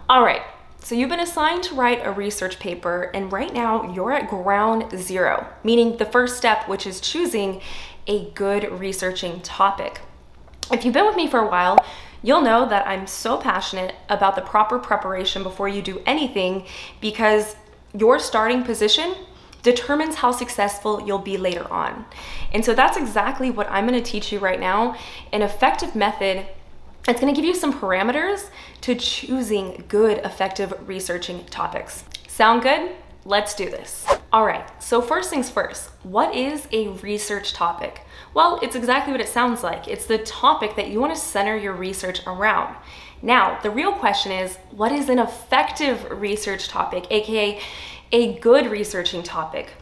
All right, so you've been assigned to write a research paper, and right now you're at ground zero, meaning the first step, which is choosing a good researching topic. If you've been with me for a while, you'll know that I'm so passionate about the proper preparation before you do anything, because your starting position determines how successful you'll be later on. And so that's exactly what I'm going to teach you right now, an effective method. It's going to give you some parameters to choosing good, effective researching topics. Sound good? Let's do this. All right, so first things first, what is a research topic? Well, it's exactly what it sounds like. It's the topic that you want to center your research around. Now, the real question is, what is an effective research topic, aka a good researching topic?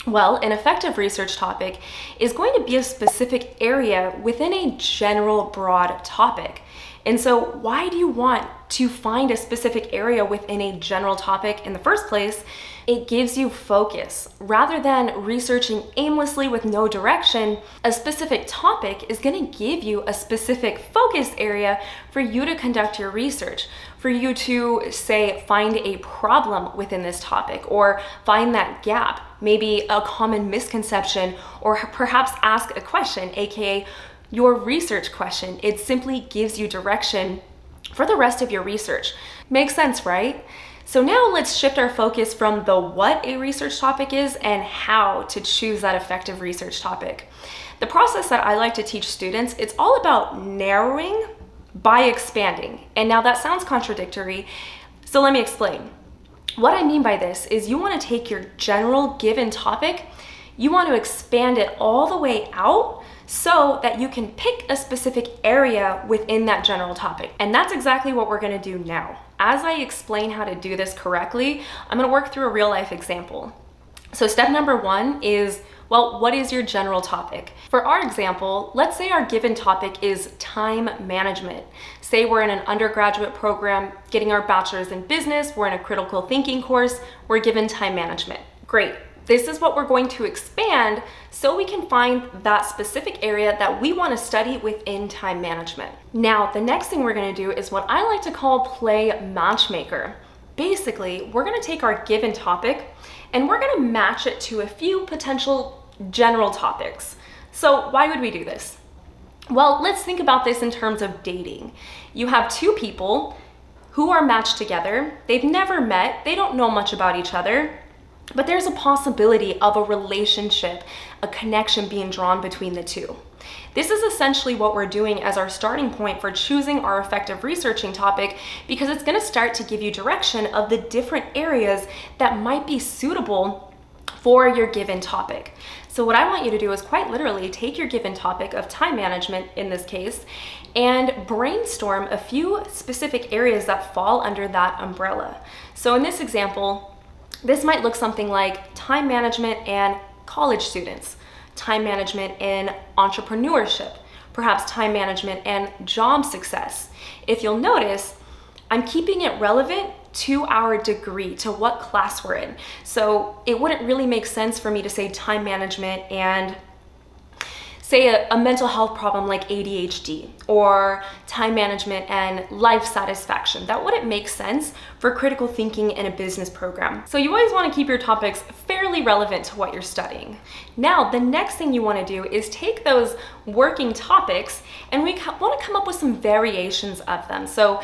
Well, an effective research topic is going to be a specific area within a general broad topic. And so why do you want to find a specific area within a general topic in the first place? It gives you focus. Rather than researching aimlessly with no direction, a specific topic is going to give you a specific focus area for you to conduct your research, for you to, say, find a problem within this topic or find that gap, maybe a common misconception, or perhaps ask a question, aka your research question. It simply gives you direction for the rest of your research. Makes sense, right? So now let's shift our focus from the what a research topic is and how to choose that effective research topic. The process that I like to teach students, it's all about narrowing by expanding. And now that sounds contradictory, so let me explain. What I mean by this is you want to take your general given topic, you want to expand it all the way out so that you can pick a specific area within that general topic. And that's exactly what we're going to do now. As I explain how to do this correctly, I'm going to work through a real life example. So step number one is, well, what is your general topic? For our example, let's say our given topic is time management. Say we're in an undergraduate program getting our bachelor's in business, we're in a critical thinking course, we're given time management. Great. This is what we're going to expand so we can find that specific area that we want to study within time management. Now, the next thing we're going to do is what I like to call play matchmaker. Basically, we're going to take our given topic and we're going to match it to a few potential general topics. So why would we do this? Well, let's think about this in terms of dating. You have two people who are matched together. They've never met. They don't know much about each other. But there's a possibility of a relationship, a connection being drawn between the two. This is essentially what we're doing as our starting point for choosing our effective researching topic, because it's going to start to give you direction of the different areas that might be suitable for your given topic. So what I want you to do is quite literally take your given topic of time management in this case and brainstorm a few specific areas that fall under that umbrella. So in this example, this might look something like time management and college students, time management and entrepreneurship, perhaps time management and job success. If you'll notice, I'm keeping it relevant to our degree, to what class we're in. So it wouldn't really make sense for me to say time management and say a mental health problem like ADHD, or time management and life satisfaction. That wouldn't make sense for critical thinking in a business program. So you always want to keep your topics fairly relevant to what you're studying. Now, the next thing you want to do is take those working topics and we want to come up with some variations of them. So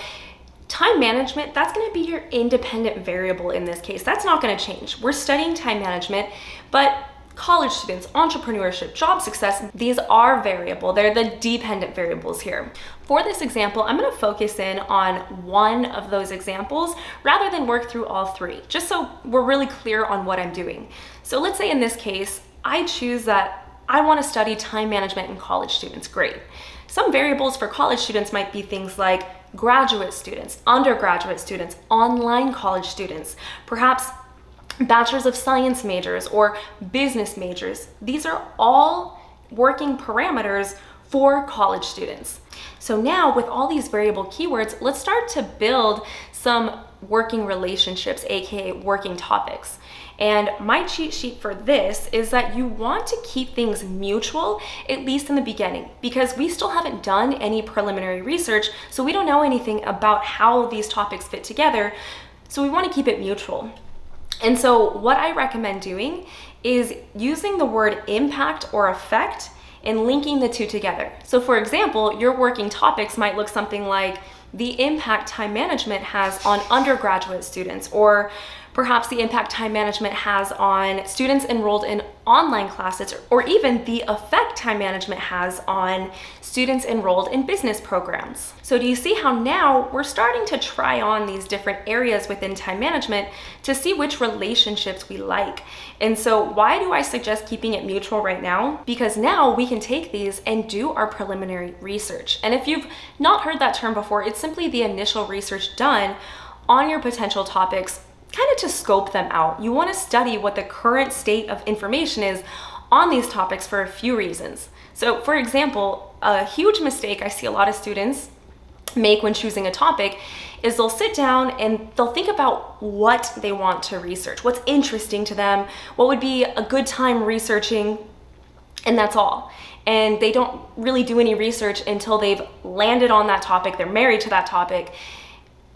time management, that's going to be your independent variable in this case. That's not going to change. We're studying time management, but college students, entrepreneurship, job success, these are variable. They're the dependent variables here. For this example, I'm going to focus in on one of those examples rather than work through all three, just so we're really clear on what I'm doing. So let's say in this case, I choose that I want to study time management in college students. Great. Some variables for college students might be things like graduate students, undergraduate students, online college students, perhaps Bachelor's of Science majors or business majors. These are all working parameters for college students. So now with all these variable keywords, let's start to build some working relationships, aka working topics. And my cheat sheet for this is that you want to keep things mutual, at least in the beginning, because we still haven't done any preliminary research, so we don't know anything about how these topics fit together, so we want to keep it mutual. And so what I recommend doing is using the word impact or effect and linking the two together. So for example, your working topics might look something like the impact time management has on undergraduate students, or perhaps the impact time management has on students enrolled in online classes, or even the effect time management has on students enrolled in business programs. So do you see how now we're starting to try on these different areas within time management to see which relationships we like? And so why do I suggest keeping it mutual right now? Because now we can take these and do our preliminary research. And if you've not heard that term before, it's simply the initial research done on your potential topics, kind of to scope them out. You want to study what the current state of information is on these topics for a few reasons. So for example, a huge mistake I see a lot of students make when choosing a topic is they'll sit down and they'll think about what they want to research, what's interesting to them, what would be a good time researching, and that's all. And they don't really do any research until they've landed on that topic, they're married to that topic,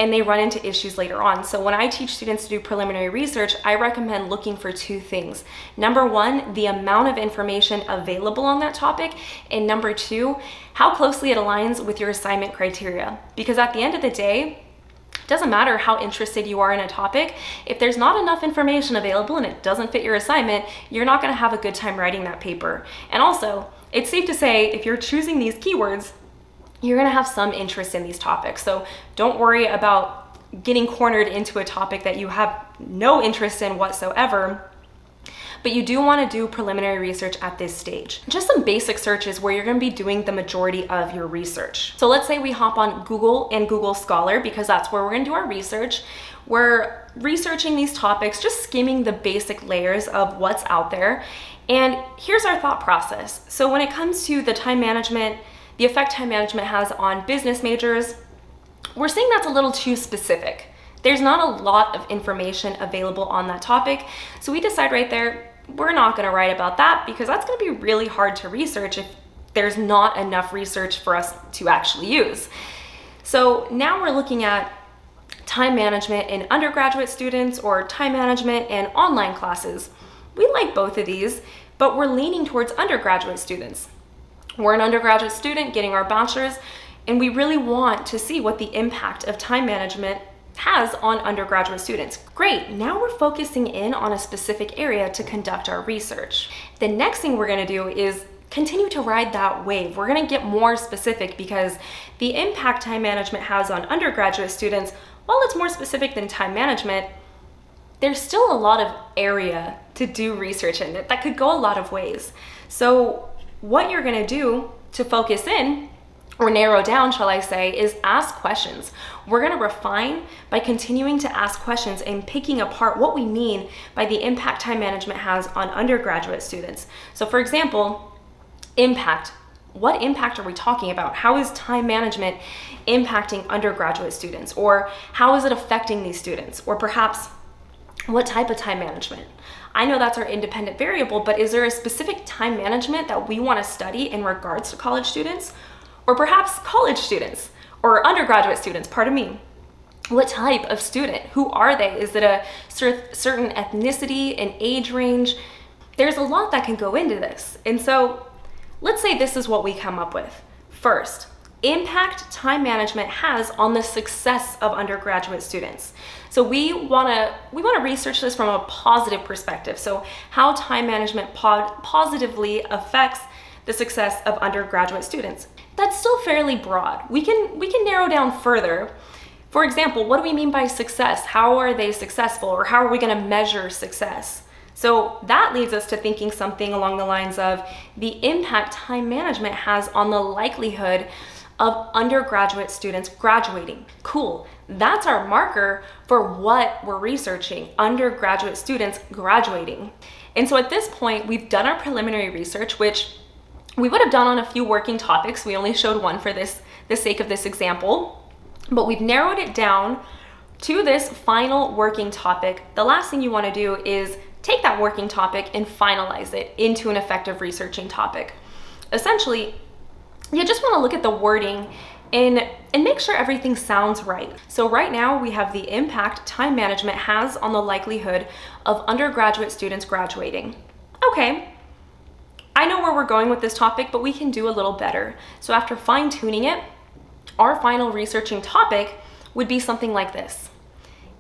and they run into issues later on. So when I teach students to do preliminary research, I recommend looking for two things. Number one, the amount of information available on that topic, and number two, how closely it aligns with your assignment criteria. Because at the end of the day, it doesn't matter how interested you are in a topic, if there's not enough information available and it doesn't fit your assignment, you're not gonna have a good time writing that paper. And also, it's safe to say, if you're choosing these keywords, you're gonna have some interest in these topics. So don't worry about getting cornered into a topic that you have no interest in whatsoever, but you do wanna do preliminary research at this stage. Just some basic searches where you're gonna be doing the majority of your research. So let's say we hop on Google and Google Scholar, because that's where we're gonna do our research. We're researching these topics, just skimming the basic layers of what's out there. And here's our thought process. So when it comes to the time management, the effect time management has on business majors, we're seeing that's a little too specific. There's not a lot of information available on that topic. So we decide right there, we're not gonna write about that because that's gonna be really hard to research if there's not enough research for us to actually use. So now we're looking at time management in undergraduate students or time management in online classes. We like both of these, but we're leaning towards undergraduate students. We're an undergraduate student getting our bachelor's, and we really want to see what the impact of time management has on undergraduate students. Great, now we're focusing in on a specific area to conduct our research. The next thing we're gonna do is continue to ride that wave. We're gonna get more specific because the impact time management has on undergraduate students, while it's more specific than time management, there's still a lot of area to do research in. That could go a lot of ways. So what you're gonna do to focus in, or narrow down, shall I say, is ask questions. We're gonna refine by continuing to ask questions and picking apart what we mean by the impact time management has on undergraduate students. So for example, impact. What impact are we talking about? How is time management impacting undergraduate students? Or how is it affecting these students? Or perhaps, what type of time management? I know that's our independent variable, but is there a specific time management that we want to study in regards to college students? Or perhaps college students or undergraduate students, pardon me. What type of student? Who are they? Is it a certain ethnicity, an age range? There's a lot that can go into this. And so let's say this is what we come up with. First, impact time management has on the success of undergraduate students. So we wanna research this from a positive perspective. So how time management positively affects the success of undergraduate students. That's still fairly broad. We can narrow down further. For example, what do we mean by success? How are they successful, or how are we gonna measure success? So that leads us to thinking something along the lines of the impact time management has on the likelihood of undergraduate students graduating. Cool, that's our marker for what we're researching, undergraduate students graduating. And so at this point, we've done our preliminary research, which we would have done on a few working topics. We only showed one for the sake of this example, but we've narrowed it down to this final working topic. The last thing you want to do is take that working topic and finalize it into an effective researching topic. Essentially, you just want to look at the wording and make sure everything sounds right. So right now we have the impact time management has on the likelihood of undergraduate students graduating. Okay, I know where we're going with this topic, but we can do a little better. So after fine-tuning it, our final researching topic would be something like this.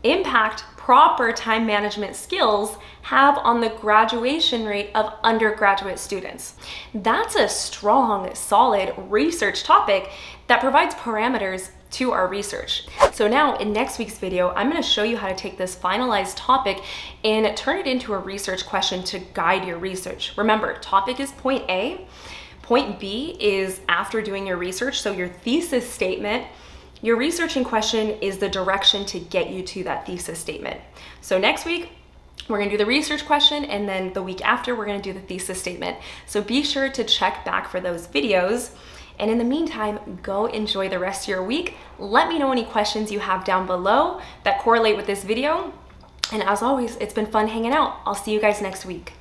Impact proper time management skills have on the graduation rate of undergraduate students. That's a strong, solid research topic that provides parameters to our research. So now in next week's video, I'm going to show you how to take this finalized topic and turn it into a research question to guide your research. Remember, topic is point A. Point B is after doing your research, so your thesis statement. Your researching question is the direction to get you to that thesis statement. So next week, we're gonna do the research question, and then the week after, we're gonna do the thesis statement. So be sure to check back for those videos. And in the meantime, go enjoy the rest of your week. Let me know any questions you have down below that correlate with this video. And as always, it's been fun hanging out. I'll see you guys next week.